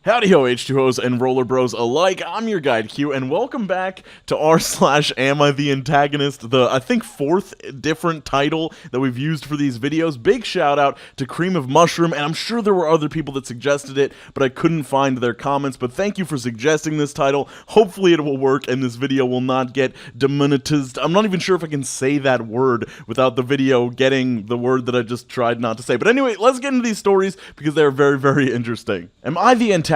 Howdy ho H2Os and roller bros alike, I'm your guide Q, and welcome back to r/AmITheAntagonist, the, I think, fourth different title that we've used for these videos. Big shout out to Cream of Mushroom, and I'm sure there were other people that suggested it, but I couldn't find their comments, but thank you for suggesting this title. Hopefully it will work, and this video will not get demonetized. I'm not even sure if I can say that word without the video getting the word that I just tried not to say. But anyway, let's get into these stories, because they're very, very interesting. Am I the antagonist?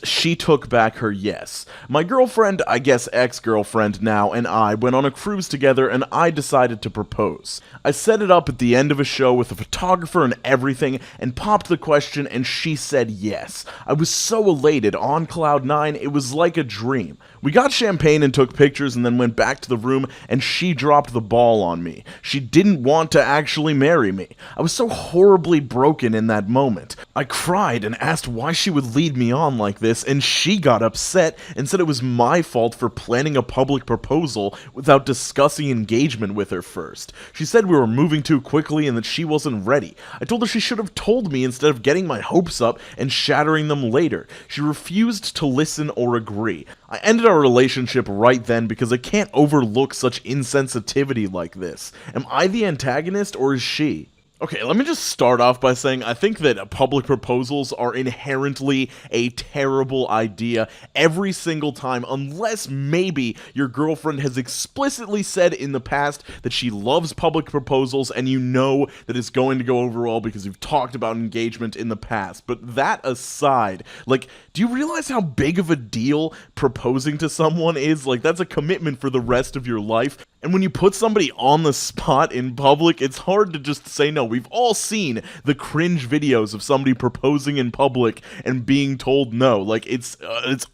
She took back her yes. My girlfriend, I guess ex-girlfriend now, and I went on a cruise together, and I decided to propose. I set it up at the end of a show with a photographer and everything, and popped the question, and she said yes. I was so elated, on cloud 9, it was like a dream. We got champagne and took pictures and then went back to the room, and she dropped the ball on me. She didn't want to actually marry me. I was so horribly broken in that moment. I cried and asked why she would lead me on like this, and she got upset and said it was my fault for planning a public proposal without discussing engagement with her first. She said we were moving too quickly and that she wasn't ready. I told her she should have told me instead of getting my hopes up and shattering them later. She refused to listen or agree. I ended our relationship right then because I can't overlook such insensitivity like this. Am I the antagonist or is she? Okay, let me just start off by saying I think that public proposals are inherently a terrible idea every single time, unless maybe your girlfriend has explicitly said in the past that she loves public proposals and you know that it's going to go over well because you've talked about engagement in the past. But that aside, like, do you realize how big of a deal proposing to someone is? Like, that's a commitment for the rest of your life. And when you put somebody on the spot in public, it's hard to just say no. We've all seen the cringe videos of somebody proposing in public and being told no. Like, it's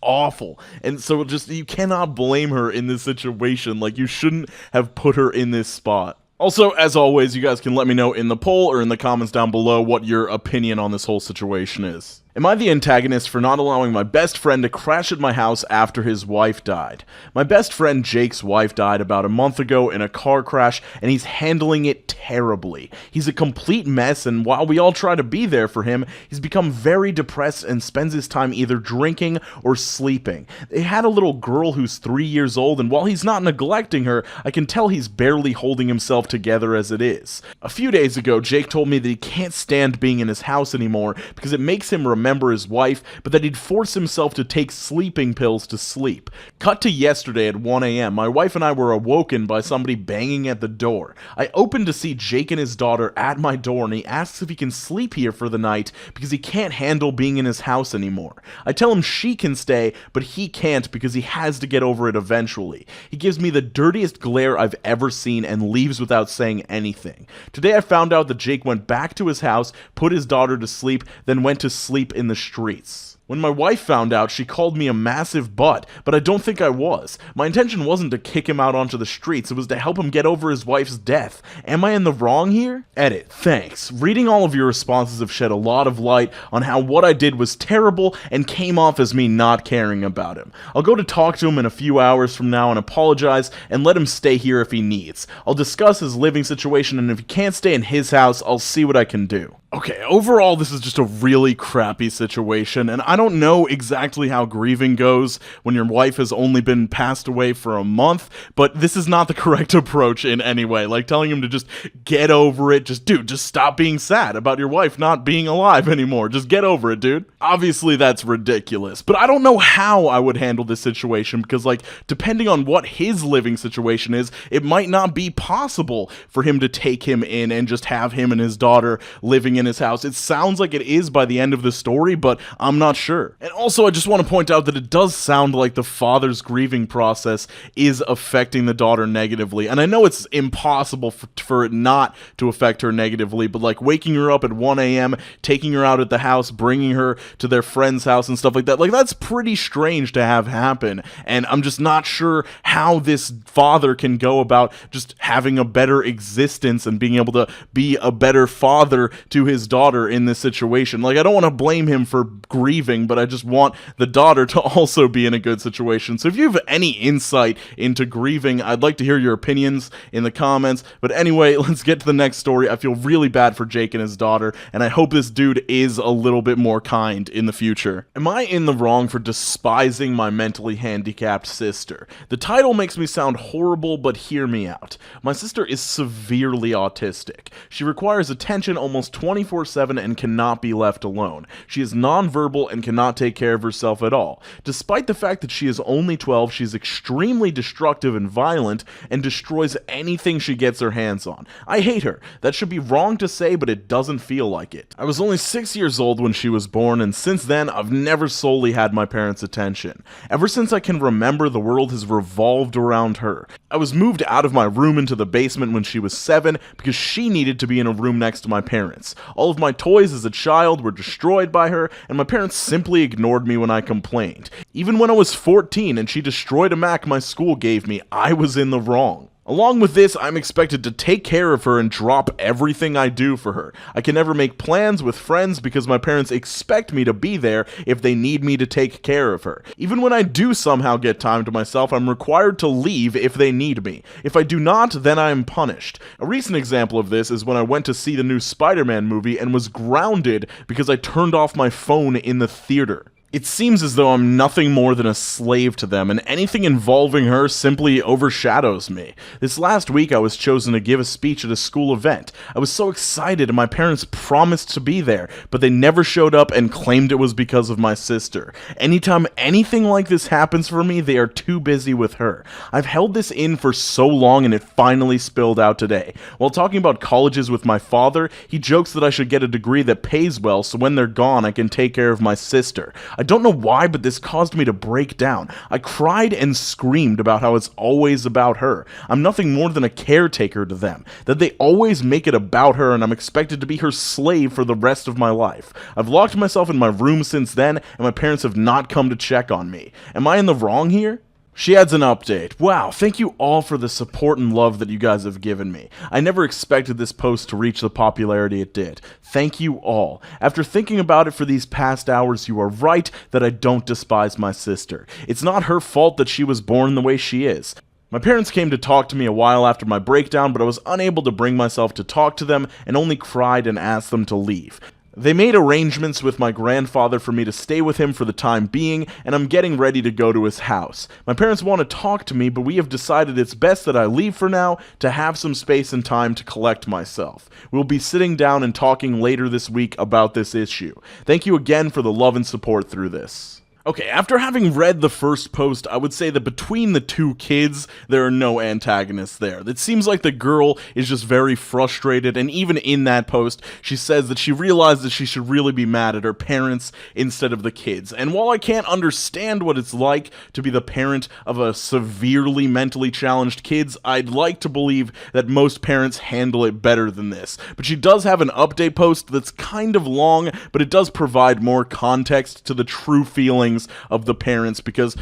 awful. And so just, you cannot blame her in this situation. Like, you shouldn't have put her in this spot. Also, as always, you guys can let me know in the poll or in the comments down below what your opinion on this whole situation is. Am I the antagonist for not allowing my best friend to crash at my house after his wife died? My best friend Jake's wife died about a month ago in a car crash, and he's handling it terribly. He's a complete mess, and while we all try to be there for him, he's become very depressed and spends his time either drinking or sleeping. They had a little girl who's 3 years old, and while he's not neglecting her, I can tell he's barely holding himself together as it is. A few days ago, Jake told me that he can't stand being in his house anymore because it makes him remember his wife, but that he'd force himself to take sleeping pills to sleep. Cut to yesterday at 1 a.m. My wife and I were awoken by somebody banging at the door. I opened to see Jake and his daughter at my door, and he asks if he can sleep here for the night because he can't handle being in his house anymore. I tell him she can stay, but he can't because he has to get over it eventually. He gives me the dirtiest glare I've ever seen and leaves without saying anything. Today I found out that Jake went back to his house, put his daughter to sleep, then went to sleep in the streets. When my wife found out, she called me a massive butt, but I don't think I was. My intention wasn't to kick him out onto the streets, it was to help him get over his wife's death. Am I in the wrong here? Edit. Thanks. Reading all of your responses have shed a lot of light on how what I did was terrible and came off as me not caring about him. I'll go to talk to him in a few hours from now and apologize and let him stay here if he needs. I'll discuss his living situation, and if he can't stay in his house, I'll see what I can do. Okay, overall, this is just a really crappy situation, and I don't know exactly how grieving goes when your wife has only been passed away for a month, but this is not the correct approach in any way. Like, telling him to just get over it, just stop being sad about your wife not being alive anymore. Just get over it, dude. Obviously, that's ridiculous, but I don't know how I would handle this situation because, like, depending on what his living situation is, it might not be possible for him to take him in and just have him and his daughter living in his house. It sounds like it is by the end of the story, but I'm not sure. And also, I just want to point out that it does sound like the father's grieving process is affecting the daughter negatively. And I know it's impossible for it not to affect her negatively, but like waking her up at 1 a.m., taking her out at the house, bringing her to their friend's house and stuff like that, like, that's pretty strange to have happen. And I'm just not sure how this father can go about just having a better existence and being able to be a better father to his daughter in this situation. Like, I don't want to blame him for grieving grieving, but I just want the daughter to also be in a good situation. So if you have any insight into grieving, I'd like to hear your opinions in the comments. But anyway, let's get to the next story. I feel really bad for Jake and his daughter, and I hope this dude is a little bit more kind in the future. Am I in the wrong for despising my mentally handicapped sister? The title makes me sound horrible, but hear me out. My sister is severely autistic. She requires attention almost 24/7 and cannot be left alone. She is nonverbal and cannot take care of herself at all. Despite the fact that she is only 12, she is extremely destructive and violent and destroys anything she gets her hands on. I hate her. That should be wrong to say, but it doesn't feel like it. I was only 6 years old when she was born, and since then, I've never solely had my parents' attention. Ever since I can remember, the world has revolved around her. I was moved out of my room into the basement when she was 7 because she needed to be in a room next to my parents. All of my toys as a child were destroyed by her, and my parents simply ignored me when I complained. Even when I was 14 and she destroyed a Mac my school gave me, I was in the wrong. Along with this, I'm expected to take care of her and drop everything I do for her. I can never make plans with friends because my parents expect me to be there if they need me to take care of her. Even when I do somehow get time to myself, I'm required to leave if they need me. If I do not, then I am punished. A recent example of this is when I went to see the new Spider-Man movie and was grounded because I turned off my phone in the theater. It seems as though I'm nothing more than a slave to them, and anything involving her simply overshadows me. This last week, I was chosen to give a speech at a school event. I was so excited, and my parents promised to be there, but they never showed up and claimed it was because of my sister. Anytime anything like this happens for me, they are too busy with her. I've held this in for so long, and it finally spilled out today. While talking about colleges with my father, he jokes that I should get a degree that pays well, so when they're gone, I can take care of my sister. I don't know why, but this caused me to break down. I cried and screamed about how it's always about her. I'm nothing more than a caretaker to them, that they always make it about her, and I'm expected to be her slave for the rest of my life. I've locked myself in my room since then, and my parents have not come to check on me. Am I in the wrong here? She adds an update. Wow, thank you all for the support and love that you guys have given me. I never expected this post to reach the popularity it did. Thank you all. After thinking about it for these past hours, you are right that I don't despise my sister. It's not her fault that she was born the way she is. My parents came to talk to me a while after my breakdown, but I was unable to bring myself to talk to them and only cried and asked them to leave. They made arrangements with my grandfather for me to stay with him for the time being, and I'm getting ready to go to his house. My parents want to talk to me, but we have decided it's best that I leave for now to have some space and time to collect myself. We'll be sitting down and talking later this week about this issue. Thank you again for the love and support through this. Okay, after having read the first post, I would say that between the two kids, there are no antagonists there. It seems like the girl is just very frustrated, and even in that post, she says that she realized that she should really be mad at her parents instead of the kids. And while I can't understand what it's like to be the parent of a severely mentally challenged kids, I'd like to believe that most parents handle it better than this. But she does have an update post that's kind of long, but it does provide more context to the true feelings of the parents because,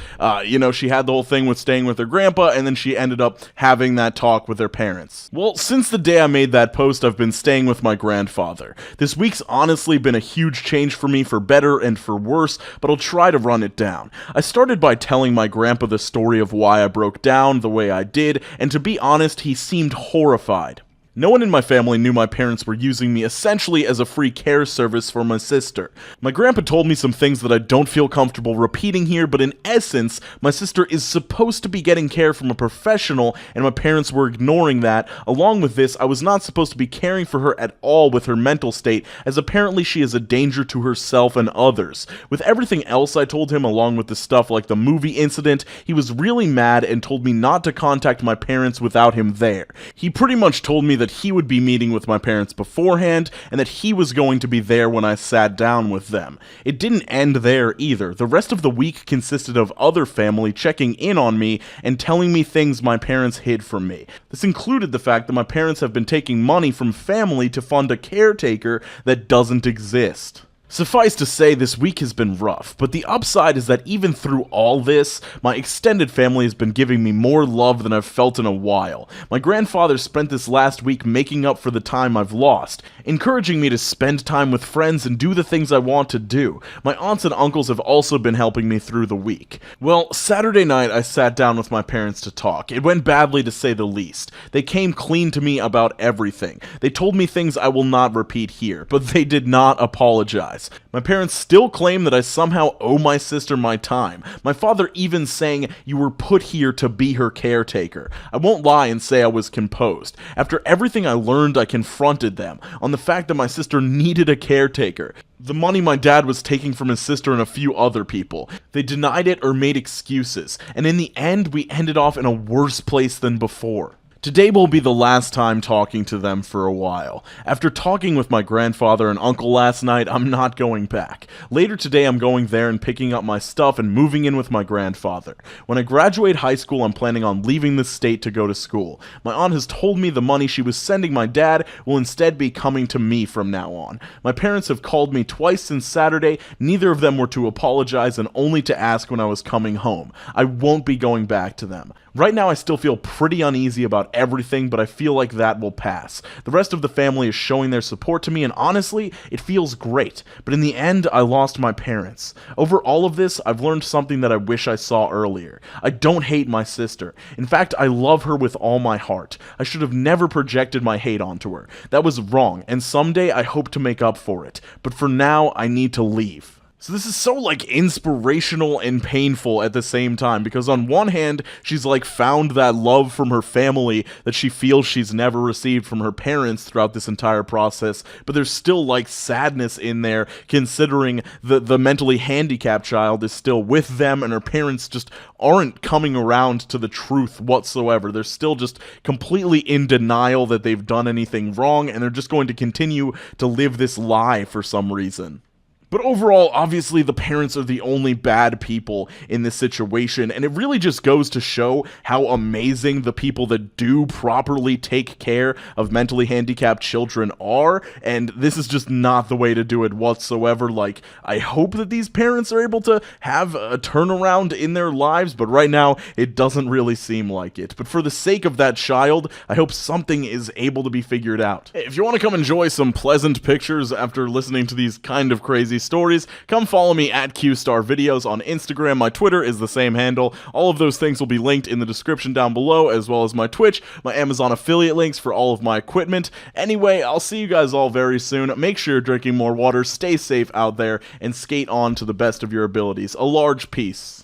she had the whole thing with staying with her grandpa, and then she ended up having that talk with her parents. Well, since the day I made that post, I've been staying with my grandfather. This week's honestly been a huge change for me, for better and for worse, but I'll try to run it down. I started by telling my grandpa the story of why I broke down the way I did, and to be honest, he seemed horrified. No one in my family knew my parents were using me essentially as a free care service for my sister. My grandpa told me some things that I don't feel comfortable repeating here, but in essence, my sister is supposed to be getting care from a professional, and my parents were ignoring that. Along with this, I was not supposed to be caring for her at all with her mental state, as apparently she is a danger to herself and others. With everything else I told him, along with the stuff like the movie incident, he was really mad and told me not to contact my parents without him there. He pretty much told me that he would be meeting with my parents beforehand, and that he was going to be there when I sat down with them. It didn't end there either. The rest of the week consisted of other family checking in on me and telling me things my parents hid from me. This included the fact that my parents have been taking money from family to fund a caretaker that doesn't exist. Suffice to say, this week has been rough, but the upside is that even through all this, my extended family has been giving me more love than I've felt in a while. My grandfather spent this last week making up for the time I've lost, encouraging me to spend time with friends and do the things I want to do. My aunts and uncles have also been helping me through the week. Well, Saturday night I sat down with my parents to talk. It went badly to say the least. They came clean to me about everything. They told me things I will not repeat here, but they did not apologize. My parents still claim that I somehow owe my sister my time. My father even saying, "You were put here to be her caretaker." I won't lie and say I was composed. After everything I learned, I confronted them on the fact that my sister needed a caretaker. The money my dad was taking from his sister and a few other people. They denied it or made excuses, and in the end, we ended off in a worse place than before. Today will be the last time talking to them for a while. After talking with my grandfather and uncle last night, I'm not going back. Later today, I'm going there and picking up my stuff and moving in with my grandfather. When I graduate high school, I'm planning on leaving the state to go to school. My aunt has told me the money she was sending my dad will instead be coming to me from now on. My parents have called me twice since Saturday. Neither of them were to apologize and only to ask when I was coming home. I won't be going back to them. Right now, I still feel pretty uneasy about everything, but I feel like that will pass. The rest of the family is showing their support to me, and honestly, it feels great. But in the end, I lost my parents. Over all of this, I've learned something that I wish I saw earlier. I don't hate my sister. In fact, I love her with all my heart. I should have never projected my hate onto her. That was wrong, and someday I hope to make up for it. But for now, I need to leave. So this is so, like, inspirational and painful at the same time, because on one hand, she's, like, found that love from her family that she feels she's never received from her parents throughout this entire process, but there's still, like, sadness in there, considering the mentally handicapped child is still with them, and her parents just aren't coming around to the truth whatsoever. They're still just completely in denial that they've done anything wrong, and they're just going to continue to live this lie for some reason. But overall, obviously, the parents are the only bad people in this situation, and it really just goes to show how amazing the people that do properly take care of mentally handicapped children are, and this is just not the way to do it whatsoever. Like, I hope that these parents are able to have a turnaround in their lives, but right now, it doesn't really seem like it. But for the sake of that child, I hope something is able to be figured out. Hey, if you want to come enjoy some pleasant pictures after listening to these kind of crazy stories, come follow me at QStarVideos on Instagram. My Twitter is the same handle. All of those things will be linked in the description down below, as well as my Twitch, my Amazon affiliate links for all of my equipment. Anyway, I'll see you guys all very soon. Make sure you're drinking more water, stay safe out there, and skate on to the best of your abilities. A large peace.